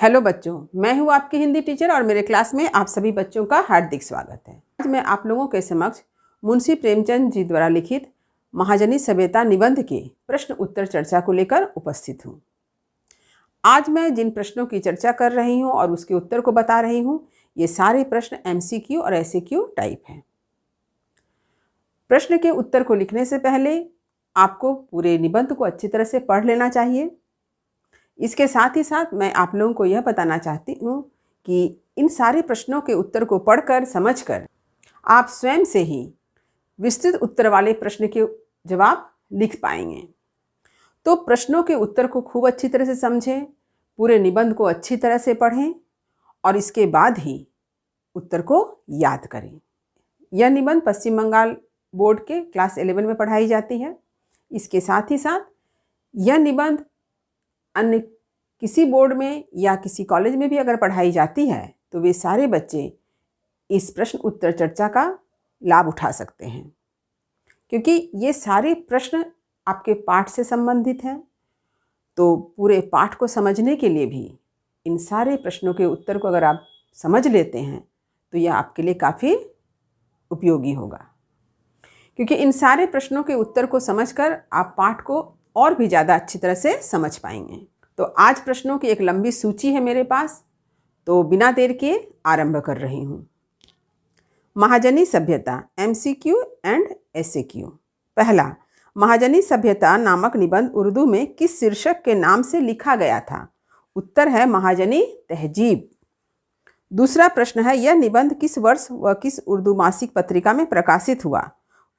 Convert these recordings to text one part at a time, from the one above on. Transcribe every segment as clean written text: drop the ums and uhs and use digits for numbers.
Hello बच्चों, मैं हूँ आपकी हिंदी टीचर और मेरे क्लास में आप सभी बच्चों का हार्दिक स्वागत है। आज मैं आप लोगों के समक्ष मुंशी प्रेमचंद जी द्वारा लिखित महाजनी सभ्यता निबंध के प्रश्न उत्तर चर्चा को लेकर उपस्थित हूँ। आज मैं जिन प्रश्नों की चर्चा कर रही हूँ और उसके उत्तर को बता रही हूँ, ये सारे प्रश्न MCQ और SAQ टाइप हैं। प्रश्न के उत्तर को लिखने से पहले आपको पूरे निबंध को अच्छी तरह से पढ़ लेना चाहिए। इसके साथ ही साथ मैं आप लोगों को यह बताना चाहती हूँ कि इन सारे प्रश्नों के उत्तर को पढ़कर समझकर आप स्वयं से ही विस्तृत उत्तर वाले प्रश्न के जवाब लिख पाएंगे। तो प्रश्नों के उत्तर को खूब अच्छी तरह से समझें, पूरे निबंध को अच्छी तरह से पढ़ें और इसके बाद ही उत्तर को याद करें। यह निबंध पश्चिम बंगाल बोर्ड के क्लास 11 में पढ़ाई जाती है। इसके साथ ही साथ यह निबंध अन्य किसी बोर्ड में या किसी कॉलेज में भी अगर पढ़ाई जाती है तो वे सारे बच्चे इस प्रश्न उत्तर चर्चा का लाभ उठा सकते हैं, क्योंकि ये सारे प्रश्न आपके पाठ से संबंधित हैं। तो पूरे पाठ को समझने के लिए भी इन सारे प्रश्नों के उत्तर को अगर आप समझ लेते हैं तो यह आपके लिए काफ़ी उपयोगी होगा, क्योंकि इन सारे प्रश्नों के उत्तर को समझकर आप पाठ को और भी ज़्यादा अच्छी तरह से समझ पाएंगे। तो आज प्रश्नों की एक लंबी सूची है मेरे पास, तो बिना देर के आरंभ कर रही हूँ। महाजनी सभ्यता MCQ एंड SAQ। पहला, महाजनी सभ्यता नामक निबंध उर्दू में किस शीर्षक के नाम से लिखा गया था? उत्तर है महाजनी तहजीब। दूसरा प्रश्न है, यह निबंध किस वर्ष व किस उर्दू मासिक पत्रिका में प्रकाशित हुआ?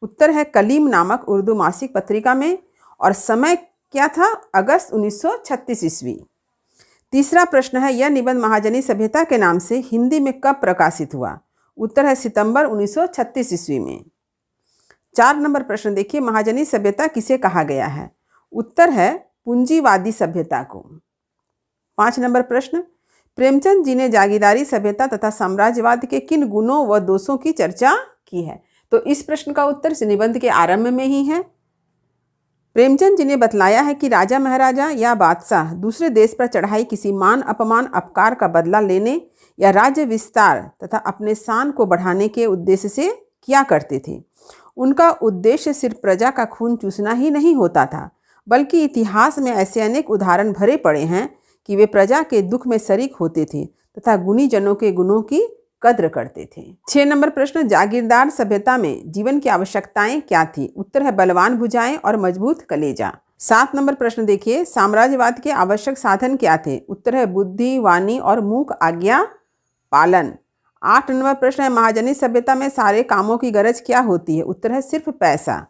उत्तर है कलीम नामक उर्दू मासिक पत्रिका में, और समय क्या था? अगस्त 1936 ईस्वी। तीसरा प्रश्न है, यह निबंध महाजनी सभ्यता के नाम से हिंदी में कब प्रकाशित हुआ? उत्तर है सितंबर 1936 ईस्वी में। 4 नंबर प्रश्न देखिए, महाजनी सभ्यता किसे कहा गया है? उत्तर है पूंजीवादी सभ्यता को। 5 नंबर प्रश्न, प्रेमचंद जी ने जागीरदारी सभ्यता तथा साम्राज्यवाद के किन गुणों व दोषों की चर्चा की है? तो इस प्रश्न का उत्तर इस निबंध के आरंभ में ही है। प्रेमचंद जी ने बतलाया है कि राजा महाराजा या बादशाह दूसरे देश पर चढ़ाई किसी मान अपमान अपकार का बदला लेने या राज्य विस्तार तथा अपने शान को बढ़ाने के उद्देश्य से किया करते थे। उनका उद्देश्य सिर्फ प्रजा का खून चूसना ही नहीं होता था, बल्कि इतिहास में ऐसे अनेक उदाहरण भरे पड़े हैं कि वे प्रजा के दुख में शरीक होते थे तथा गुणी जनों के गुणों की कद्र करते थे। 6 नंबर प्रश्न, जागीरदार सभ्यता में जीवन की आवश्यकताएं क्या थी? उत्तर है बलवान भुजाएं और मजबूत कलेजा। 7 नंबर प्रश्न देखिए, साम्राज्यवाद के आवश्यक साधन क्या थे? उत्तर है बुद्धि, वाणी और मूक आज्ञा पालन। 8 नंबर प्रश्न है, महाजनी सभ्यता में सारे कामों की गरज क्या होती है? उत्तर है सिर्फ पैसा।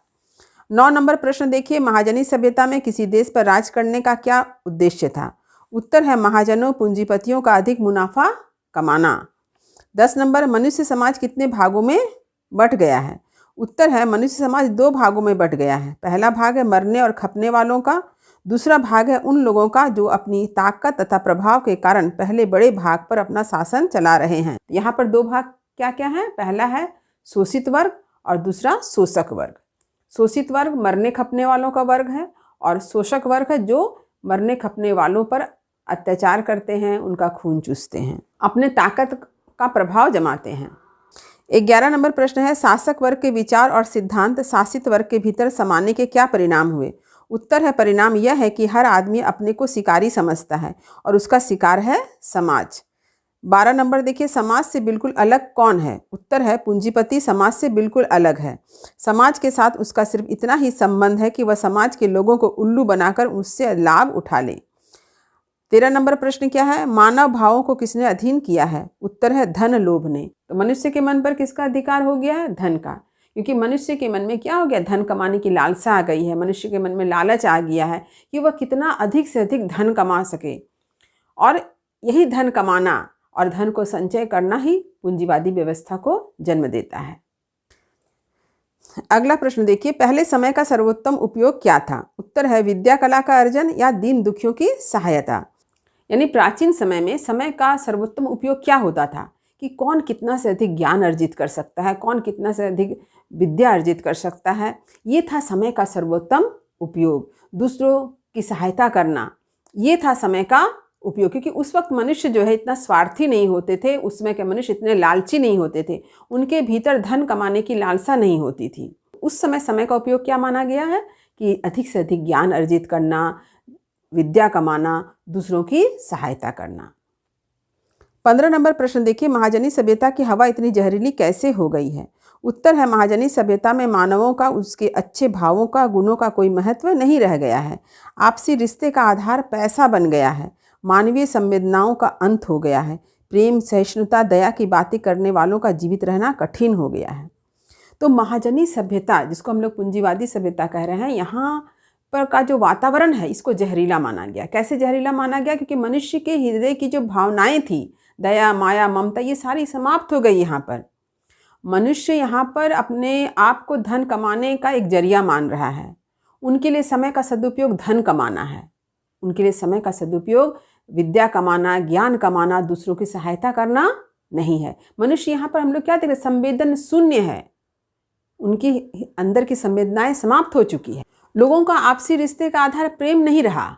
9 नंबर प्रश्न देखिए, महाजनी सभ्यता में किसी देश पर राज करने का क्या उद्देश्य था? उत्तर है महाजनों पूंजीपतियों का अधिक मुनाफा कमाना। 10 नंबर, मनुष्य समाज कितने भागों में बंट गया है? उत्तर है मनुष्य समाज 2 भागों में बंट गया है। पहला भाग है मरने और खपने वालों का, दूसरा भाग है उन लोगों का जो अपनी ताकत तथा प्रभाव के कारण पहले बड़े भाग पर अपना शासन चला रहे हैं। यहाँ पर 2 भाग क्या क्या हैं? पहला है शोषित वर्ग और दूसरा शोषक वर्ग। शोषित वर्ग मरने खपने वालों का वर्ग है और शोषक वर्ग है जो मरने खपने वालों पर अत्याचार करते हैं, उनका खून चूसते हैं, अपने ताकत का प्रभाव जमाते हैं। 11 नंबर प्रश्न है, शासक वर्ग के विचार और सिद्धांत शासित वर्ग के भीतर समाने के क्या परिणाम हुए? उत्तर है परिणाम यह है कि हर आदमी अपने को शिकारी समझता है और उसका शिकार है समाज। 12 नंबर देखिए, समाज से बिल्कुल अलग कौन है? उत्तर है पूंजीपति समाज से बिल्कुल अलग है। समाज के साथ उसका सिर्फ इतना ही संबंध है कि वह समाज के लोगों को उल्लू बनाकर उससे लाभ उठा ले। 13 नंबर प्रश्न क्या है? मानव भावों को किसने अधीन किया है? उत्तर है धन लोभ ने। तो मनुष्य के मन पर किसका अधिकार हो गया है? धन का, क्योंकि मनुष्य के मन में क्या हो गया? धन कमाने की लालसा आ गई है। मनुष्य के मन में लालच आ गया है कि वह कितना अधिक से अधिक धन कमा सके, और यही धन कमाना और धन को संचय करना ही पूंजीवादी व्यवस्था को जन्म देता है। अगला प्रश्न देखिए, पहले समय का सर्वोत्तम उपयोग क्या था? उत्तर है विद्या कला का अर्जन या दीन दुखियों की सहायता। यानी प्राचीन समय में समय का सर्वोत्तम उपयोग क्या होता था कि कौन कितना से अधिक ज्ञान अर्जित कर सकता है, कौन कितना से अधिक विद्या अर्जित कर सकता है, ये था समय का सर्वोत्तम उपयोग। दूसरों की सहायता करना, ये था समय का उपयोग, क्योंकि उस वक्त मनुष्य जो है इतना स्वार्थी नहीं होते थे, उस समय के मनुष्य इतने लालची नहीं होते थे, उनके भीतर धन कमाने की लालसा नहीं होती थी। उस समय का उपयोग क्या माना गया है कि अधिक से अधिक ज्ञान अर्जित करना, विद्या कमाना, दूसरों की सहायता करना। 15 नंबर प्रश्न देखिए, महाजनी सभ्यता की हवा इतनी जहरीली कैसे हो गई है? उत्तर है, महाजनी सभ्यता में मानवों का, उसके अच्छे भावों का, गुणों का कोई महत्व नहीं रह गया है। आपसी रिश्ते का आधार पैसा बन गया है। मानवीय संवेदनाओं का अंत हो गया है। प्रेम, सहिष्णुता, दया की बातें करने वालों का जीवित रहना कठिन हो गया है। तो महाजनी सभ्यता, जिसको हम लोग पूंजीवादी सभ्यता कह रहे हैं, यहाँ पर का जो वातावरण है इसको जहरीला माना गया। कैसे जहरीला माना गया? क्योंकि मनुष्य के हृदय की जो भावनाएं थी, दया, माया, ममता, ये सारी समाप्त हो गई। यहाँ पर मनुष्य यहाँ पर अपने आप को धन कमाने का एक जरिया मान रहा है। उनके लिए समय का सदुपयोग धन कमाना है। उनके लिए समय का सदुपयोग विद्या कमाना, ज्ञान कमाना, दूसरों की सहायता करना नहीं है। मनुष्य यहाँ पर हम लोग क्या देख रहे हैं? संवेदन शून्य है। उनकी अंदर की संवेदनाएं समाप्त हो चुकी है। लोगों का आपसी रिश्ते का आधार प्रेम नहीं रहा।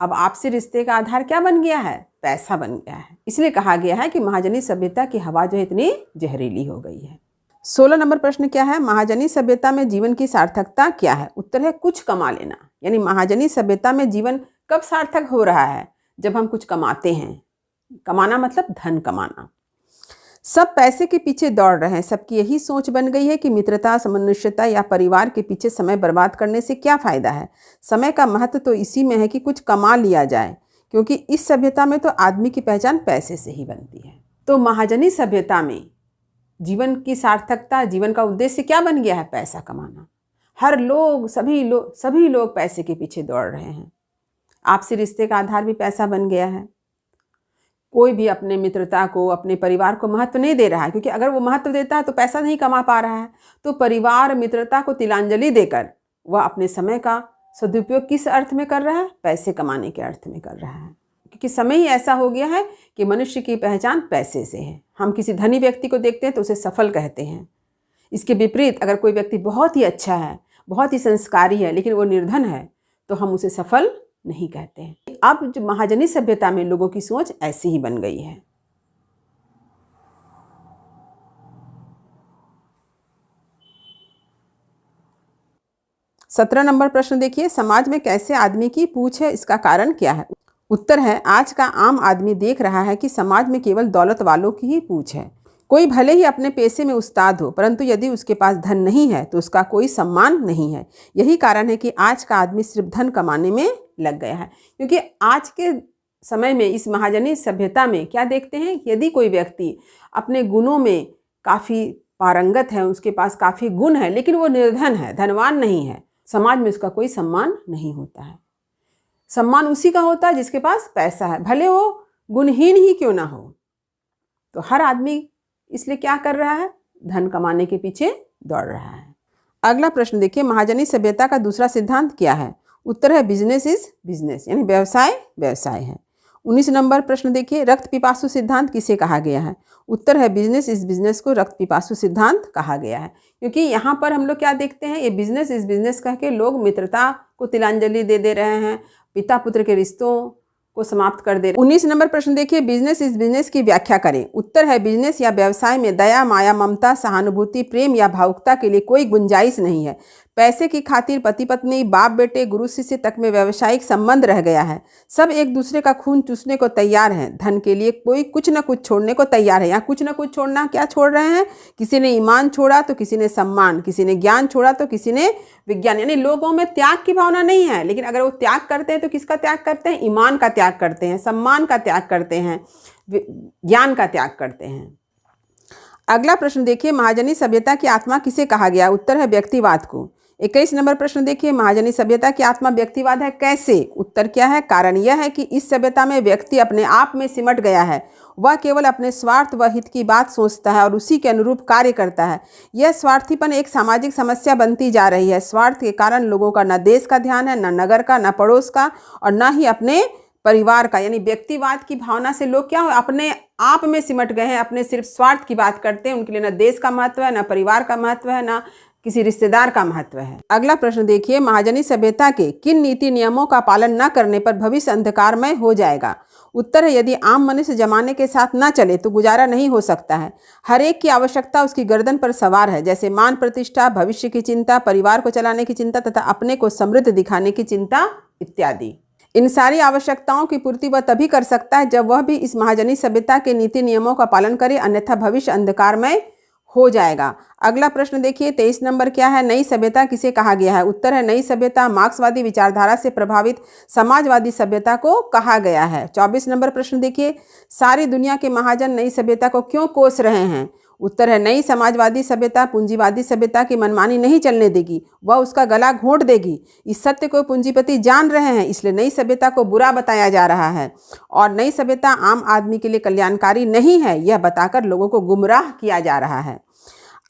अब आपसी रिश्ते का आधार क्या बन गया है? पैसा बन गया है। इसलिए कहा गया है कि महाजनी सभ्यता की हवा जो है इतनी जहरीली हो गई है। 16 नंबर प्रश्न क्या है? महाजनी सभ्यता में जीवन की सार्थकता क्या है? उत्तर है, कुछ कमा लेना। यानी महाजनी सभ्यता में जीवन कब सार्थक हो रहा है? जब हम कुछ कमाते हैं। कमाना मतलब धन कमाना। सब पैसे के पीछे दौड़ रहे हैं। सबकी यही सोच बन गई है कि मित्रता, मनुष्यता या परिवार के पीछे समय बर्बाद करने से क्या फ़ायदा है। समय का महत्व तो इसी में है कि कुछ कमा लिया जाए, क्योंकि इस सभ्यता में तो आदमी की पहचान पैसे से ही बनती है। तो महाजनी सभ्यता में जीवन की सार्थकता, जीवन का उद्देश्य क्या बन गया है? पैसा कमाना। हर लोग, सभी लोग पैसे के पीछे दौड़ रहे हैं। आपसी रिश्ते का आधार भी पैसा बन गया है। कोई भी अपने मित्रता को, अपने परिवार को महत्व नहीं दे रहा है, क्योंकि अगर वो महत्व देता है तो पैसा नहीं कमा पा रहा है। तो परिवार, मित्रता को तिलांजलि देकर वह अपने समय का सदुपयोग किस अर्थ में कर रहा है? पैसे कमाने के अर्थ में कर रहा है। क्योंकि समय ही ऐसा हो गया है कि मनुष्य की पहचान पैसे से है। हम किसी धनी व्यक्ति को देखते हैं तो उसे सफल कहते हैं। इसके विपरीत अगर कोई व्यक्ति बहुत ही अच्छा है, बहुत ही संस्कारी है, लेकिन वो निर्धन है, तो हम उसे सफल नहीं कहते हैं। अब जो महाजनी सभ्यता में लोगों की सोच ऐसी ही बन गई है। सत्रह नंबर प्रश्न देखिए, समाज में कैसे आदमी की पूछ है, इसका कारण क्या है? उत्तर है, आज का आम आदमी देख रहा है कि समाज में केवल दौलत वालों की ही पूछ है। कोई भले ही अपने पेशे में उस्ताद हो, परंतु यदि उसके पास धन नहीं है तो उसका कोई सम्मान नहीं है। यही कारण है कि आज का आदमी सिर्फ धन कमाने में लग गया है। क्योंकि आज के समय में इस महाजनी सभ्यता में क्या देखते हैं? यदि कोई व्यक्ति अपने गुणों में काफ़ी पारंगत है, उसके पास काफ़ी गुण है, लेकिन वो निर्धन है, धनवान नहीं है, समाज में उसका कोई सम्मान नहीं होता है। सम्मान उसी का होता है जिसके पास पैसा है, भले वो गुणहीन ही क्यों ना हो। तो हर आदमी इसलिए क्या कर रहा है? धन कमाने के पीछे दौड़ रहा है। अगला प्रश्न देखिए, महाजनी सभ्यता का दूसरा सिद्धांत क्या है? उत्तर है, बिजनेस इज बिजनेस, यानी व्यवसाय व्यवसाय है। 19 नंबर प्रश्न देखिए, रक्त पिपासु सिद्धांत किसे कहा गया है? उत्तर है, बिजनेस इज बिजनेस को रक्त पिपासु सिद्धांत कहा गया है। क्योंकि यहाँ पर हम लोग क्या देखते हैं, ये बिजनेस इज बिजनेस कह के लोग मित्रता को तिलांजलि दे रहे हैं, पिता पुत्र के रिश्तों को समाप्त कर दे रहे हैं। 19 नंबर प्रश्न देखिए, बिजनेस इज बिजनेस की व्याख्या करें। उत्तर है, बिजनेस या व्यवसाय में दया, माया, ममता, सहानुभूति, प्रेम या भावुकता के लिए कोई गुंजाइश नहीं है। पैसे की खातिर पति पत्नी, बाप बेटे, गुरु शिष्य तक में व्यावसायिक संबंध रह गया है। सब एक दूसरे का खून चूसने को तैयार हैं। धन के लिए कोई कुछ न कुछ छोड़ने को तैयार है। यहाँ कुछ न कुछ छोड़ना, क्या छोड़ रहे हैं? किसी ने ईमान छोड़ा तो किसी ने सम्मान, किसी ने ज्ञान छोड़ा तो किसी ने विज्ञान। यानी लोगों में त्याग की भावना नहीं है, लेकिन अगर वो त्याग करते हैं तो किसका त्याग करते हैं? ईमान का त्याग करते हैं, सम्मान का त्याग करते हैं, ज्ञान का त्याग करते हैं। अगला प्रश्न देखिए, महाजनी सभ्यता की आत्मा किसे कहा गया? उत्तर है, व्यक्तिवाद को। 21 नंबर प्रश्न देखिए, महाजनी सभ्यता की आत्मा व्यक्तिवाद है, कैसे? उत्तर क्या है? कारण यह है कि इस सभ्यता में व्यक्ति अपने आप में सिमट गया है। वह केवल अपने स्वार्थ व हित की बात सोचता है और उसी के अनुरूप कार्य करता है। यह स्वार्थीपन एक सामाजिक समस्या बनती जा रही है। स्वार्थ के कारण लोगों का न देश का ध्यान है, न नगर का, न पड़ोस का, और न ही अपने परिवार का। यानी व्यक्तिवाद की भावना से लोग क्या हो, अपने आप में सिमट गए हैं, अपने सिर्फ स्वार्थ की बात करते हैं। उनके लिए न देश का महत्व है, न परिवार का महत्व है, न किसी रिश्तेदार का महत्व है। अगला प्रश्न देखिए, महाजनी सभ्यता के किन नीति नियमों का पालन न करने पर भविष्य अंधकारमय हो जाएगा? उत्तर है, यदि आम मनुष्य जमाने के साथ न चले तो गुजारा नहीं हो सकता है। हर एक की आवश्यकता उसकी गर्दन पर सवार है, जैसे मान प्रतिष्ठा, भविष्य की चिंता, परिवार को चलाने की चिंता तथा अपने को समृद्ध दिखाने की चिंता इत्यादि। इन सारी आवश्यकताओं की पूर्ति वह तभी कर सकता है जब वह भी इस महाजनी सभ्यता के नीति नियमों का पालन करे, अन्यथा भविष्य अंधकारमय हो जाएगा। अगला प्रश्न देखिए, 23 नंबर क्या है? नई सभ्यता किसे कहा गया है? उत्तर है, नई सभ्यता मार्क्सवादी विचारधारा से प्रभावित समाजवादी सभ्यता को कहा गया है। 24 नंबर प्रश्न देखिए, सारी दुनिया के महाजन नई सभ्यता को क्यों कोस रहे हैं? उत्तर है, नई समाजवादी सभ्यता पूंजीवादी सभ्यता की मनमानी नहीं चलने देगी, वह उसका गला घोंट देगी। इस सत्य को पूंजीपति जान रहे हैं, इसलिए नई सभ्यता को बुरा बताया जा रहा है और नई सभ्यता आम आदमी के लिए कल्याणकारी नहीं है, यह बताकर लोगों को गुमराह किया जा रहा है।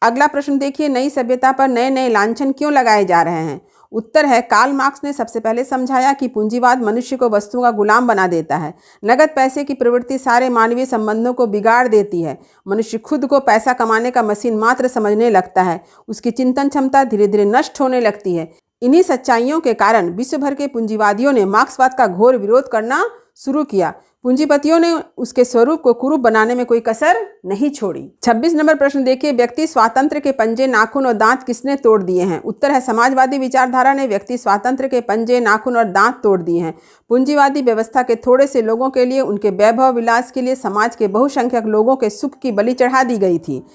अगला प्रश्न देखिए, नई सभ्यता पर नए नए लांछन क्यों लगाए जा रहे हैं? उत्तर है, कार्ल मार्क्स ने सबसे पहले समझाया कि पूंजीवाद मनुष्य को वस्तुओं का गुलाम बना देता है। नगद पैसे की प्रवृत्ति सारे मानवीय संबंधों को बिगाड़ देती है। मनुष्य खुद को पैसा कमाने का मशीन मात्र समझने लगता है, उसकी चिंतन क्षमता धीरे धीरे नष्ट होने लगती है। इन्हीं सच्चाइयों के कारण विश्व भर के पूंजीवादियों ने मार्क्सवाद का घोर विरोध करना शुरू किया। पूंजीपतियों ने उसके स्वरूप को कुरूप बनाने में कोई कसर नहीं छोड़ी। 26 नंबर प्रश्न देखिए, व्यक्ति स्वातंत्र्य के पंजे, नाखून और दांत किसने तोड़ दिए हैं? उत्तर है, समाजवादी विचारधारा ने व्यक्ति स्वातंत्र्य के पंजे, नाखून और दांत तोड़ दिए हैं। पूंजीवादी व्यवस्था के थोड़े से लोगों के लिए, उनके वैभव विलास के लिए समाज के बहुसंख्यक लोगों के सुख की बलि चढ़ा दी गई थी।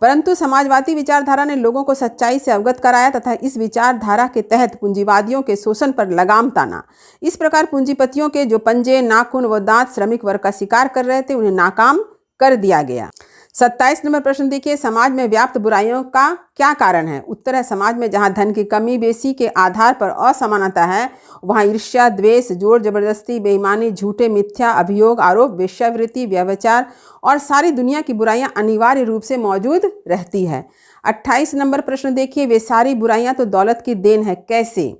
परंतु समाजवादी विचारधारा ने लोगों को सच्चाई से अवगत कराया तथा इस विचारधारा के तहत पूंजीवादियों के शोषण पर लगाम ताना। इस प्रकार पूंजीपतियों के जो पंजे, नाखून व दांत श्रमिक वर्ग का शिकार कर रहे थे, उन्हें नाकाम कर दिया गया। 27 नंबर प्रश्न देखिए, समाज में व्याप्त बुराइयों का क्या कारण है? उत्तर है, समाज में जहाँ धन की कमी बेसी के आधार पर असमानता है, वहाँ ईर्ष्या, द्वेष, जोर जबरदस्ती, बेईमानी, झूठे मिथ्या अभियोग, आरोप, वेश्यावृत्ति, व्यभिचार और सारी दुनिया की बुराइयां अनिवार्य रूप से मौजूद रहती है। 28 नंबर प्रश्न देखिए, वे सारी बुराइयां तो दौलत की देन है, कैसे?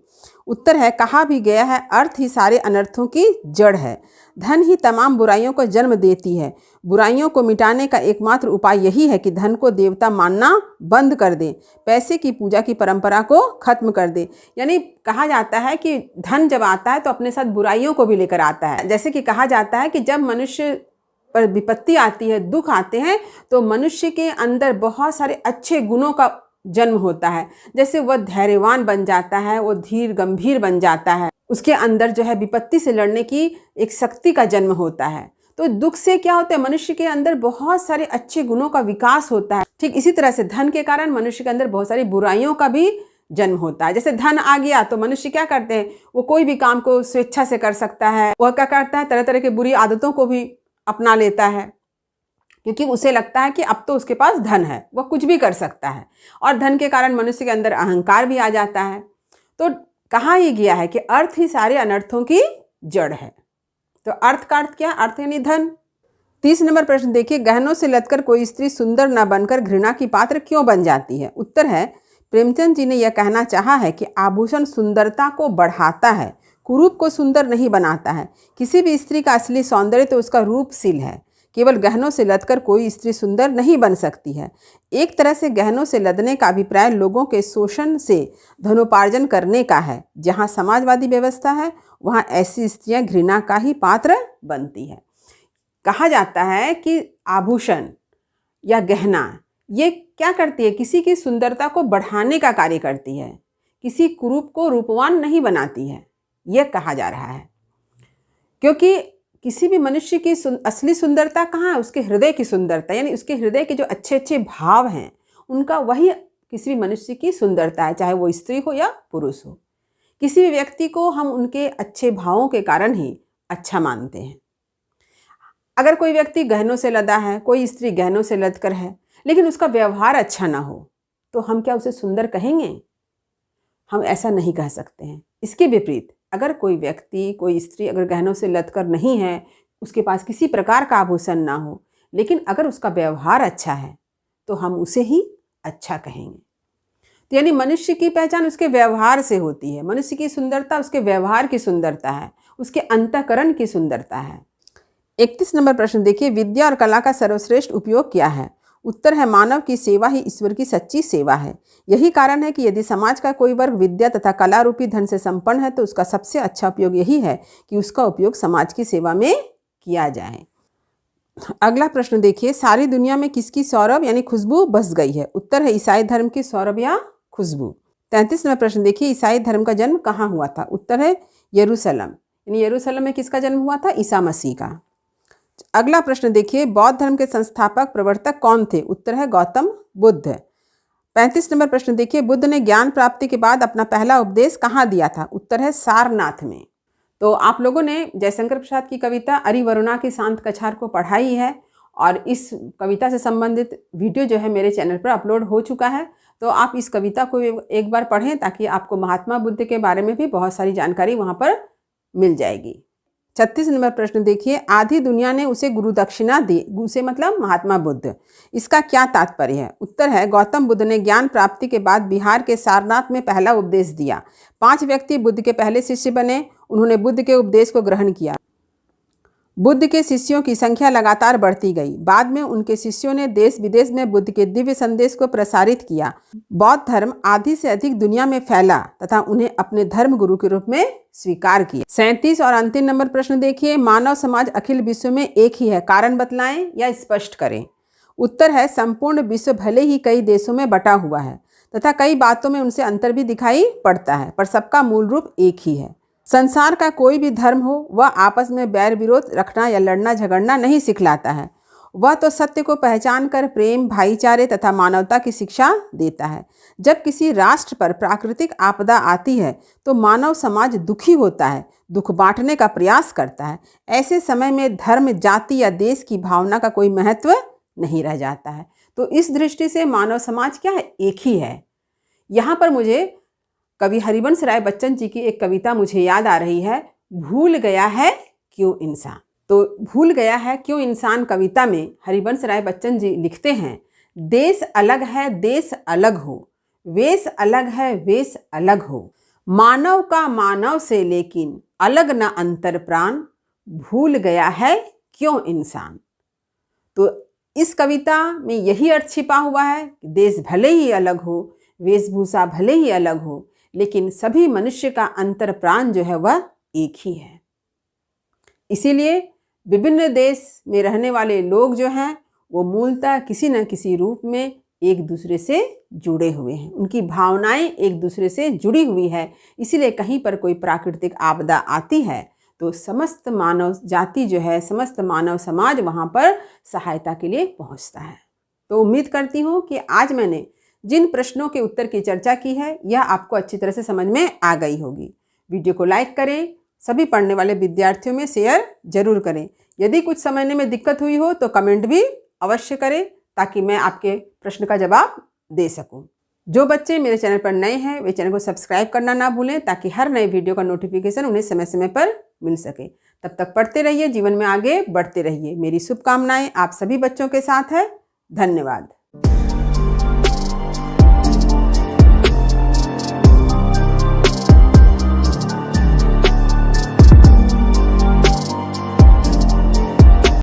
उत्तर है, कहा भी गया है, अर्थ ही सारे अनर्थों की जड़ है। धन ही तमाम बुराइयों को जन्म देती है। बुराइयों को मिटाने का एकमात्र उपाय यही है कि धन को देवता मानना बंद कर दे, पैसे की पूजा की परंपरा को खत्म कर दे। यानी कहा जाता है कि धन जब आता है तो अपने साथ बुराइयों को भी लेकर आता है। जैसे कि कहा जाता है कि जब मनुष्य पर विपत्ति आती है, दुख आते हैं, तो मनुष्य के अंदर बहुत सारे अच्छे गुणों का जन्म होता है। जैसे वह धैर्यवान बन जाता है, वो धीर गंभीर बन जाता है, उसके अंदर जो है विपत्ति से लड़ने की एक शक्ति का जन्म होता है। तो दुख से क्या होता है, मनुष्य के अंदर बहुत सारे अच्छे गुणों का विकास होता है। ठीक इसी तरह से धन के कारण मनुष्य के अंदर बहुत सारी बुराइयों का भी जन्म होता है। जैसे धन आ गया तो मनुष्य क्या करते हैं, वो कोई भी काम को स्वेच्छा से कर सकता है। वह क्या करता है, तरह तरह की बुरी आदतों को भी अपना लेता है, क्योंकि उसे लगता है कि अब तो उसके पास धन है, वह कुछ भी कर सकता है। और धन के कारण मनुष्य के अंदर अहंकार भी आ जाता है। तो कहा ही गया है कि अर्थ ही सारे अनर्थों की जड़ है। तो अर्थ का अर्थ क्या? अर्थ यानी धन। 30 नंबर प्रश्न देखिए, गहनों से लदकर कोई स्त्री सुंदर न बनकर घृणा की पात्र क्यों बन जाती है? उत्तर है, प्रेमचंद जी ने यह कहना चाहा है कि आभूषण सुंदरता को बढ़ाता है, कुरूप को सुंदर नहीं बनाता है। किसी भी स्त्री का असली सौंदर्य तो उसका रूपशील है। केवल गहनों से लदकर कोई स्त्री सुंदर नहीं बन सकती है। एक तरह से गहनों से लदने का अभिप्राय लोगों के शोषण से धनोपार्जन करने का है। जहाँ समाजवादी व्यवस्था है, वहाँ ऐसी स्त्रियाँ घृणा का ही पात्र बनती है। कहा जाता है कि आभूषण या गहना ये क्या करती है, किसी की सुंदरता को बढ़ाने का कार्य करती है, किसी कुरूप को रूपवान नहीं बनाती है, यह कहा जा रहा है। क्योंकि किसी भी मनुष्य की असली सुंदरता कहाँ है? उसके हृदय की सुंदरता, यानी उसके हृदय के जो अच्छे अच्छे भाव हैं उनका, वही किसी भी मनुष्य की सुंदरता है, चाहे वो स्त्री हो या पुरुष हो। किसी भी व्यक्ति को हम उनके अच्छे भावों के कारण ही अच्छा मानते हैं। अगर कोई व्यक्ति गहनों से लदा है, कोई स्त्री गहनों से लद कर है, लेकिन उसका व्यवहार अच्छा ना हो, तो हम क्या उसे सुंदर कहेंगे? हम ऐसा नहीं कह सकते हैं। इसके विपरीत अगर कोई व्यक्ति, कोई स्त्री अगर गहनों से लदकर नहीं है, उसके पास किसी प्रकार का आभूषण ना हो, लेकिन अगर उसका व्यवहार अच्छा है, तो हम उसे ही अच्छा कहेंगे। तो यानी मनुष्य की पहचान उसके व्यवहार से होती है। मनुष्य की सुंदरता उसके व्यवहार की सुंदरता है, उसके अंतःकरण की सुंदरता है। 31 नंबर प्रश्न देखिए, विद्या और कला का सर्वश्रेष्ठ उपयोग क्या है? उत्तर है मानव की सेवा ही ईश्वर की सच्ची सेवा है। यही कारण है कि यदि समाज का कोई वर्ग विद्या तथा कला रूपी धन से संपन्न है तो उसका सबसे अच्छा उपयोग यही है कि उसका उपयोग समाज की सेवा में किया जाए। अगला प्रश्न देखिए, सारी दुनिया में किसकी सौरभ यानी खुशबू बस गई है? उत्तर है ईसाई धर्म की सौरभ या खुशबू। 33 नंबर प्रश्न देखिए, ईसाई धर्म का जन्म कहाँ हुआ था? उत्तर है यरूशलेम, यानी यरूशलेम में किसका जन्म हुआ था? ईसा मसीह का। अगला प्रश्न देखिए, बौद्ध धर्म के संस्थापक प्रवर्तक कौन थे? उत्तर है गौतम बुद्ध। 35 नंबर प्रश्न देखिए, बुद्ध ने ज्ञान प्राप्ति के बाद अपना पहला उपदेश कहाँ दिया था? उत्तर है सारनाथ में। तो आप लोगों ने जयशंकर प्रसाद की कविता अरि वरुणा की शांत कछार को पढ़ा ही है, और इस कविता से संबंधित वीडियो जो है मेरे चैनल पर अपलोड हो चुका है। तो आप इस कविता को एक बार पढ़ें ताकि आपको महात्मा बुद्ध के बारे में भी बहुत सारी जानकारी वहाँ पर मिल जाएगी। 36 नंबर प्रश्न देखिए, आधी दुनिया ने उसे गुरु दक्षिणा दी, उसे मतलब महात्मा बुद्ध, इसका क्या तात्पर्य है? उत्तर है गौतम बुद्ध ने ज्ञान प्राप्ति के बाद बिहार के सारनाथ में पहला उपदेश दिया। 5 व्यक्ति बुद्ध के पहले शिष्य बने, उन्होंने बुद्ध के उपदेश को ग्रहण किया। बुद्ध के शिष्यों की संख्या लगातार बढ़ती गई। बाद में उनके शिष्यों ने देश विदेश में बुद्ध के दिव्य संदेश को प्रसारित किया। बौद्ध धर्म आधी से अधिक दुनिया में फैला तथा उन्हें अपने धर्म गुरु के रूप में स्वीकार किया। 37 और अंतिम नंबर प्रश्न देखिए, मानव समाज अखिल विश्व में एक ही है, कारण बतलाएं या स्पष्ट करें? उत्तर है संपूर्ण विश्व भले ही कई देशों में बटा हुआ है तथा कई बातों में उनसे अंतर भी दिखाई पड़ता है, पर सबका मूल रूप एक ही है। संसार का कोई भी धर्म हो वह आपस में बैर विरोध रखना या लड़ना झगड़ना नहीं सिखलाता है। वह तो सत्य को पहचान कर प्रेम, भाईचारे तथा मानवता की शिक्षा देता है। जब किसी राष्ट्र पर प्राकृतिक आपदा आती है तो मानव समाज दुखी होता है, दुख बांटने का प्रयास करता है। ऐसे समय में धर्म, जाति या देश की भावना का कोई महत्व नहीं रह जाता है। तो इस दृष्टि से मानव समाज क्या है? एक ही है। यहाँ पर मुझे कवि हरिवंश राय बच्चन जी की एक कविता मुझे याद आ रही है, भूल गया है क्यों इंसान। तो भूल गया है क्यों इंसान कविता में हरिवंश राय बच्चन जी लिखते हैं, देश अलग है देश अलग हो, वेश अलग है वेश अलग हो, मानव का मानव से लेकिन अलग न अंतर प्राण, भूल गया है क्यों इंसान। तो इस कविता में यही अर्थ छिपा हुआ है कि देश भले ही अलग हो, वेशभूषा भले ही अलग हो, लेकिन सभी मनुष्य का अंतर प्राण जो है वह एक ही है। इसीलिए विभिन्न देश में रहने वाले लोग जो हैं वो मूलतः किसी न किसी रूप में एक दूसरे से जुड़े हुए हैं, उनकी भावनाएं एक दूसरे से जुड़ी हुई है। इसीलिए कहीं पर कोई प्राकृतिक आपदा आती है तो समस्त मानव जाति जो है, समस्त मानव समाज वहाँ पर सहायता के लिए पहुँचता है। तो उम्मीद करती हूँ कि आज मैंने जिन प्रश्नों के उत्तर की चर्चा की है यह आपको अच्छी तरह से समझ में आ गई होगी। वीडियो को लाइक करें, सभी पढ़ने वाले विद्यार्थियों में शेयर जरूर करें। यदि कुछ समझने में दिक्कत हुई हो तो कमेंट भी अवश्य करें ताकि मैं आपके प्रश्न का जवाब दे सकूं। जो बच्चे मेरे चैनल पर नए हैं वे चैनल को सब्सक्राइब करना ना भूलें ताकि हर नए वीडियो का नोटिफिकेशन उन्हें समय समय पर मिल सके। तब तक पढ़ते रहिए, जीवन में आगे बढ़ते रहिए। मेरी शुभकामनाएं आप सभी बच्चों के साथ है। धन्यवाद।